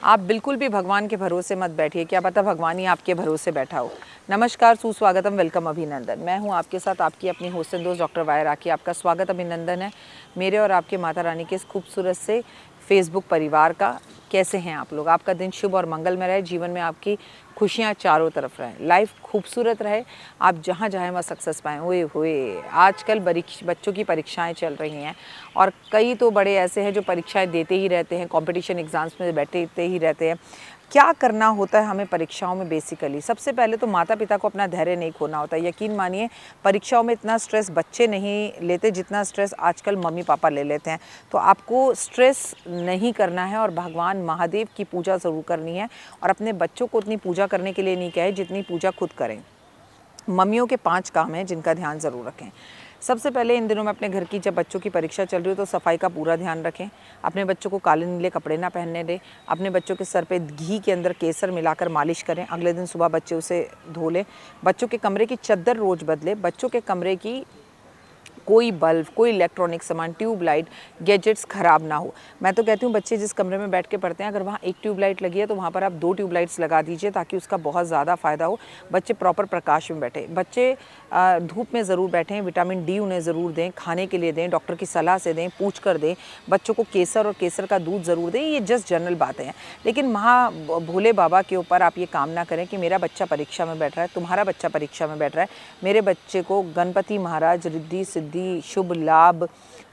आप बिल्कुल भी भगवान के भरोसे मत बैठिए, क्या पता भगवान ही आपके भरोसे बैठा हो। नमस्कार, सुस्वागतम, वेलकम, अभिनंदन। मैं हूं आपके साथ आपकी अपनी होस्ट एंड दोस्त डॉक्टर वाय राखी। आपका स्वागत अभिनंदन है मेरे और आपके माता रानी के इस खूबसूरत से फेसबुक परिवार का। कैसे हैं आप लोग? आपका दिन शुभ और मंगलमय रहे, जीवन में आपकी खुशियाँ चारों तरफ रहें, लाइफ खूबसूरत रहे, आप जहाँ जाएँ वहाँ सक्सेस पाएँ। ओए होए, आजकल बच्चों की परीक्षाएं चल रही हैं और कई तो बड़े ऐसे हैं जो परीक्षाएं देते ही रहते हैं, कंपटीशन एग्ज़ाम्स में बैठते ही रहते हैं। क्या करना होता है हमें परीक्षाओं में? बेसिकली सबसे पहले तो माता पिता को अपना धैर्य नहीं खोना होता। यकीन मानिए, परीक्षाओं में इतना स्ट्रेस बच्चे नहीं लेते जितना स्ट्रेस आजकल मम्मी पापा ले लेते हैं। तो आपको स्ट्रेस नहीं करना है और भगवान महादेव की पूजा ज़रूर करनी है और अपने बच्चों को उतनी पूजा करने के लिए नहीं कहे जितनी पूजा खुद करें। मम्मियों के 5 काम हैं जिनका ध्यान ज़रूर रखें। सबसे पहले इन दिनों में अपने घर की जब बच्चों की परीक्षा चल रही हो तो सफाई का पूरा ध्यान रखें। अपने बच्चों को काले नीले कपड़े ना पहनने दें। अपने बच्चों के सर पे घी के अंदर केसर मिलाकर मालिश करें। अगले दिन सुबह बच्चे उसे धो लें। बच्चों के कमरे की चद्दर रोज़ बदलें। बच्चों के कमरे की कोई बल्ब, कोई इलेक्ट्रॉनिक सामान, ट्यूबलाइट, गैजेट्स ख़राब ना हो। मैं तो कहती हूँ बच्चे जिस कमरे में बैठ के पढ़ते हैं, अगर वहाँ एक ट्यूबलाइट लगी है तो वहाँ पर आप 2 ट्यूबलाइट्स लगा दीजिए ताकि उसका बहुत ज़्यादा फ़ायदा हो। बच्चे प्रॉपर प्रकाश में बैठे। बच्चे धूप में ज़रूर बैठें। विटामिन डी उन्हें ज़रूर दें, खाने के लिए दें, डॉक्टर की सलाह से दें, पूछ कर दें। बच्चों को केसर और केसर का दूध ज़रूर दें। ये जस्ट जनरल बातें हैं, लेकिन भोले बाबा के ऊपर आप ये काम ना करें कि मेरा बच्चा परीक्षा में बैठ रहा है, तुम्हारा बच्चा परीक्षा में बैठ रहा है। मेरे बच्चे को गणपति महाराज रिद्धि सिद्धि, शुभ लाभ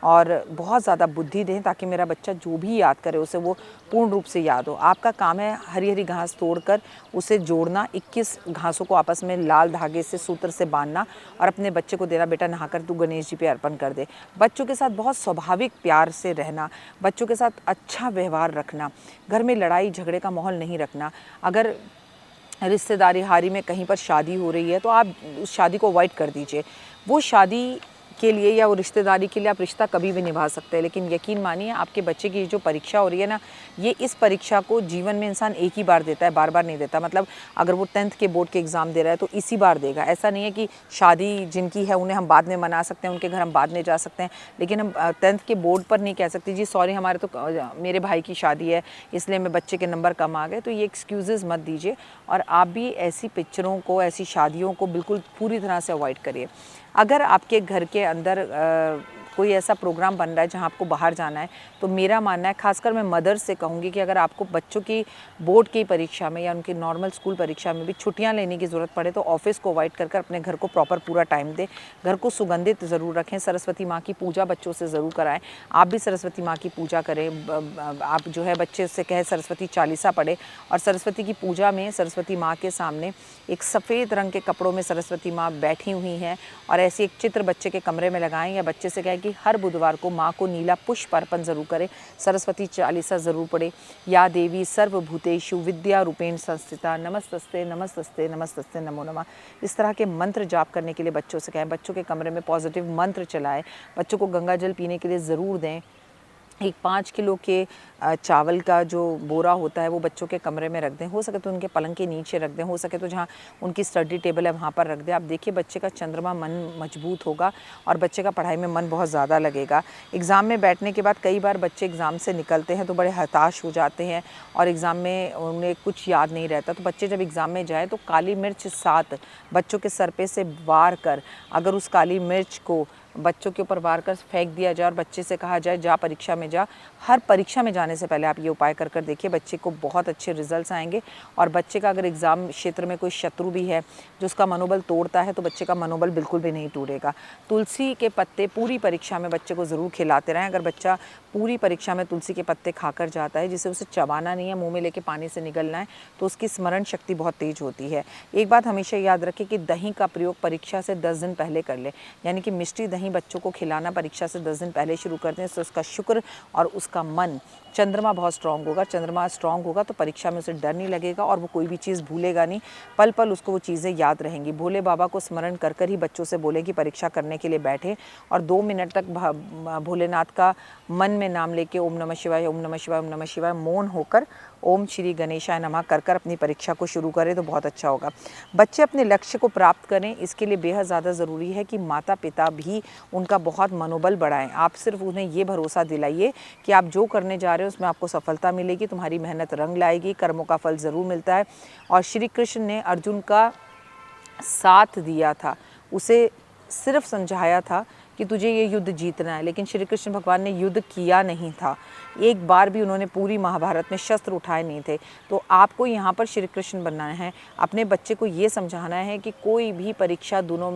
और बहुत ज़्यादा बुद्धि दें ताकि मेरा बच्चा जो भी याद करे उसे वो पूर्ण रूप से याद हो। आपका काम है हरी हरी घास तोड़कर उसे जोड़ना, 21 घासों को आपस में लाल धागे से सूत्र से बांधना और अपने बच्चे को देना, बेटा नहाकर तू गणेश जी पे अर्पण कर दे। बच्चों के साथ बहुत स्वाभाविक प्यार से रहना, बच्चों के साथ अच्छा व्यवहार रखना, घर में लड़ाई झगड़े का माहौल नहीं रखना। अगर रिश्तेदारी हारी में कहीं पर शादी हो रही है तो आप उस शादी को अवॉइड कर दीजिए। वो शादी के लिए या वो रिश्तेदारी के लिए आप रिश्ता कभी भी निभा सकते हैं, लेकिन यकीन मानिए आपके बच्चे की जो परीक्षा हो रही है ना, ये इस परीक्षा को जीवन में इंसान एक ही बार देता है, बार बार नहीं देता। मतलब अगर वो 10th के बोर्ड के एग्ज़ाम दे रहा है तो इसी बार देगा। ऐसा नहीं है कि शादी जिनकी है उन्हें हम बाद में मना सकते हैं, उनके घर हम बाद में जा सकते हैं, लेकिन हम 10th के बोर्ड पर नहीं कह सकते जी सॉरी हमारे तो मेरे भाई की शादी है इसलिए मेरे बच्चे के नंबर कम आ गए। तो ये एक्सक्यूज़ मत दीजिए और आप भी ऐसी पिक्चरों को, ऐसी शादियों को बिल्कुल पूरी तरह से अवॉइड करिए। अगर आपके घर के अंदर कोई ऐसा प्रोग्राम बन रहा है जहाँ आपको बाहर जाना है, तो मेरा मानना है, खासकर मैं मदर से कहूँगी कि अगर आपको बच्चों की बोर्ड की परीक्षा में या उनकी नॉर्मल स्कूल परीक्षा में भी छुट्टियाँ लेने की ज़रूरत पड़े तो ऑफिस को अवॉइड कर अपने घर को प्रॉपर पूरा टाइम दें। घर को सुगंधित ज़रूर रखें। सरस्वती माँ की पूजा बच्चों से ज़रूर कराएं। आप भी सरस्वती माँ की पूजा करें। आप जो है बच्चे से कहे सरस्वती चालीसा पढ़े और सरस्वती की पूजा में सरस्वती माँ के सामने एक सफ़ेद रंग के कपड़ों में सरस्वती माँ बैठी हुई हैं और ऐसी एक चित्र बच्चे के कमरे में लगाएं या बच्चे से कहें कि हर बुधवार को माँ को नीला पुष्प अर्पण ज़रूर करें, सरस्वती चालीसा ज़रूर पढ़े। या देवी सर्वभूतेषु विद्या रूपेण संस्थिता नमस्तस्ते नमस्तस्ते नमस्तस्ते नमो नमः, इस तरह के मंत्र जाप करने के लिए बच्चों से कहें। बच्चों के कमरे में पॉजिटिव मंत्र चलाएं। बच्चों को गंगा जल पीने के लिए ज़रूर दें। एक 5 किलो के चावल का जो बोरा होता है वो बच्चों के कमरे में रख दें। हो सके तो उनके पलंग के नीचे रख दें, हो सके तो जहाँ उनकी स्टडी टेबल है वहाँ पर रख दें। आप देखिए बच्चे का चंद्रमा मन मजबूत होगा और बच्चे का पढ़ाई में मन बहुत ज़्यादा लगेगा। एग्ज़ाम में बैठने के बाद कई बार बच्चे एग्ज़ाम से निकलते हैं तो बड़े हताश हो जाते हैं और एग्ज़ाम में उन्हें कुछ याद नहीं रहता। तो बच्चे जब एग्ज़ाम में जाए तो काली मिर्च 7 बच्चों के सर पे से वार कर, अगर उस काली मिर्च को बच्चों के ऊपर वार कर फेंक दिया जाए और बच्चे से कहा जाए जा परीक्षा में जा। हर परीक्षा में जाने से पहले आप ये उपाय कर देखिए, बच्चे को बहुत अच्छे रिजल्ट्स आएंगे। और बच्चे का अगर एग्ज़ाम क्षेत्र में कोई शत्रु भी है जो उसका मनोबल तोड़ता है तो बच्चे का मनोबल बिल्कुल भी नहीं टूटेगा। तुलसी के पत्ते पूरी परीक्षा में बच्चे को ज़रूर खिलाते रहें। अगर बच्चा पूरी परीक्षा में तुलसी के पत्ते खाकर जाता है, जिसे उसे चबाना नहीं है, मुँह में लेके पानी से निगलना है, तो उसकी स्मरण शक्ति बहुत तेज होती है। एक बात हमेशा याद रखें कि दही का प्रयोग परीक्षा से 10 दिन पहले कर ले, यानी कि मिष्टी दही बच्चों को खिलाना परीक्षा से 10 दिन पहले शुरू कर दें। तो उसका शुक्र और उसका मन, चंद्रमा बहुत स्ट्रांग होगा। चंद्रमा स्ट्रांग होगा तो परीक्षा में उसे डर नहीं लगेगा और वो कोई भी चीज़ भूलेगा नहीं, पल पल उसको वो चीज़ें याद रहेंगी। भोले बाबा को स्मरण कर कर ही बच्चों से बोलें कि परीक्षा करने के लिए बैठे और 2 मिनट तक भोलेनाथ का मन में नाम लेके ओम नमः शिवाय, ओम नमः शिवाय, ओम नमः शिवाय मौन होकर ओम श्री गणेशाय नमः कर अपनी परीक्षा को शुरू करें तो बहुत अच्छा होगा। बच्चे अपने लक्ष्य को प्राप्त करें, इसके लिए बेहद ज़्यादा ज़रूरी है कि माता पिता भी उनका बहुत मनोबल बढ़ाएं। आप सिर्फ उन्हें ये भरोसा दिलाइए कि आप जो करने जा रहे है उसमें आपको सफलता मिलेगी, तुम्हारी मेहनत रंग लाएगी, कर्मों का फल ज़रूर मिलता है। और श्री कृष्ण ने अर्जुन का साथ दिया था, उसे सिर्फ समझाया था कि तुझे ये युद्ध जीतना है, लेकिन श्री कृष्ण भगवान ने युद्ध किया नहीं था। एक बार भी उन्होंने पूरी महाभारत में शस्त्र उठाए नहीं थे। तो आपको यहाँ पर श्री कृष्ण बनना है, अपने बच्चे को ये समझाना है कि कोई भी परीक्षा दोनों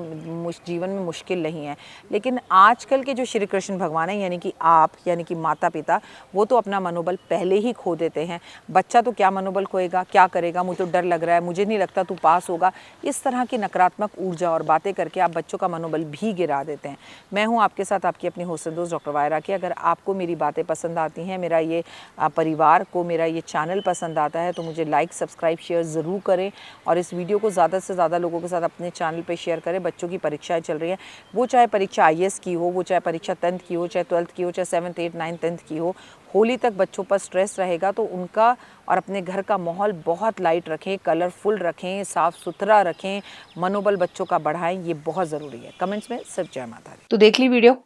जीवन में मुश्किल नहीं है। लेकिन आजकल के जो श्री कृष्ण भगवान हैं, यानी कि आप, यानी कि माता पिता, वो तो अपना मनोबल पहले ही खो देते हैं। बच्चा तो क्या मनोबल खोएगा, क्या करेगा, मुझे तो डर लग रहा है, मुझे नहीं लगता तू पास होगा, इस तरह की नकारात्मक ऊर्जा और बातें करके आप बच्चों का मनोबल भी गिरा देते हैं। मैं हूं आपके साथ आपकी अपनी हौसला दोस्त डॉक्टर वायरा की। अगर आपको मेरी बातें पसंद आती हैं, मेरा ये परिवार को मेरा ये चैनल पसंद आता है, तो मुझे लाइक, सब्सक्राइब, शेयर ज़रूर करें और इस वीडियो को ज़्यादा से ज़्यादा लोगों के साथ अपने चैनल पे शेयर करें। बच्चों की परीक्षाएं चल रही हैं, वो चाहे परीक्षा IAS की हो, वो चाहे परीक्षा 10th की हो, चाहे 12th की हो, चाहे 7th 8th 9th 10th की हो, होली तक बच्चों पर स्ट्रेस रहेगा। तो उनका और अपने घर का माहौल बहुत लाइट रखें, कलरफुल रखें, साफ़ सुथरा रखें, मनोबल बच्चों का बढ़ाएं, ये बहुत ज़रूरी है। कमेंट्स में सिर्फ जय माता दी। तो देख ली वीडियो,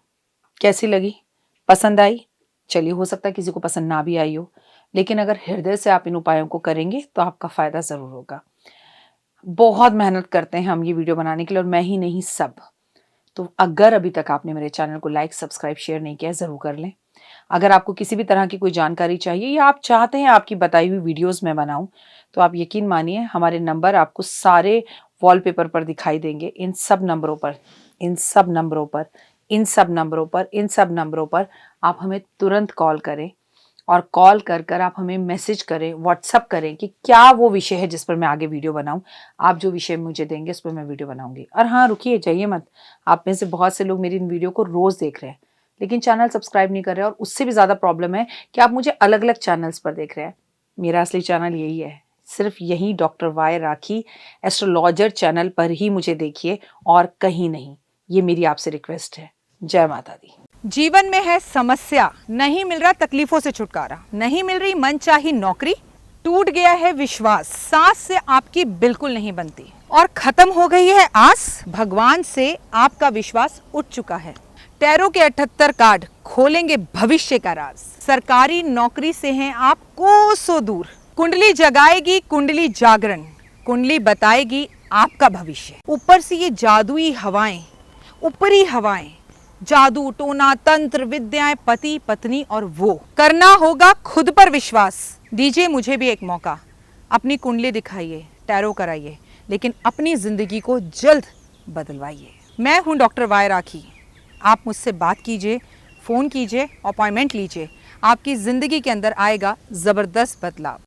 कैसी लगी, पसंद आई? चलिए, हो सकता है किसी को पसंद ना भी आई हो, लेकिन अगर हृदय से आप इन उपायों को करेंगे तो आपका फ़ायदा ज़रूर होगा। बहुत मेहनत करते हैं हम ये वीडियो बनाने के लिए, और मैं ही नहीं, सब। तो अगर अभी तक आपने मेरे चैनल को लाइक, सब्सक्राइब, शेयर नहीं किया, ज़रूर कर लें। अगर आपको किसी भी तरह की कोई जानकारी चाहिए या आप चाहते हैं आपकी बताई हुई वीडियोस मैं बनाऊं, तो आप यकीन मानिए हमारे नंबर आपको सारे वॉलपेपर पर दिखाई देंगे। इन सब नंबरों पर, इन सब नंबरों पर, इन सब नंबरों पर, इन सब नंबरों पर आप हमें तुरंत कॉल करें, और कॉल कर कर आप हमें मैसेज करें, व्हाट्सअप करें कि क्या वो विषय है जिस पर मैं आगे वीडियो बनाऊं। आप जो विषय मुझे देंगे उस पर मैं वीडियो बनाऊंगी। और हाँ, रुकिए, जाइए मत। आप में से बहुत से लोग मेरी इन वीडियो को रोज़ देख रहे हैं, लेकिन चैनल सब्सक्राइब नहीं कर रहे हैं, और उससे भी ज़्यादा प्रॉब्लम है कि आप मुझे अलग अलग चैनल्स पर देख रहे हैं। मेरा असली चैनल यही है, सिर्फ यही डॉक्टर वाई राखी एस्ट्रोलॉजर चैनल पर ही मुझे देखिए, और कहीं नहीं। ये मेरी आपसे रिक्वेस्ट है। जय माता दी। जीवन में है समस्या, नहीं मिल रहा तकलीफों से छुटकारा, नहीं मिल रही मनचाही नौकरी, टूट गया है विश्वास, सांस से आपकी बिल्कुल नहीं बनती और खत्म हो गई है आस, भगवान से आपका विश्वास उठ चुका है। टैरो के 78 कार्ड खोलेंगे भविष्य का राज, सरकारी नौकरी से हैं आप कोसों दूर, कुंडली जगाएगी कुंडली जागरण, कुंडली बताएगी आपका भविष्य। ऊपर से ये जादुई हवाएं, ऊपरी हवाएं, जादू टोना तंत्र विद्याएं, पति पत्नी और वो, करना होगा खुद पर विश्वास। दीजिए मुझे भी एक मौका, अपनी कुंडली दिखाइए, टैरो कराइए, लेकिन अपनी जिंदगी को जल्द बदलवाइए। मैं हूं डॉक्टर वाई राखी, आप मुझसे बात कीजिए, फ़ोन कीजिए, अपॉइंटमेंट लीजिए, आपकी ज़िंदगी के अंदर आएगा ज़बरदस्त बदलाव।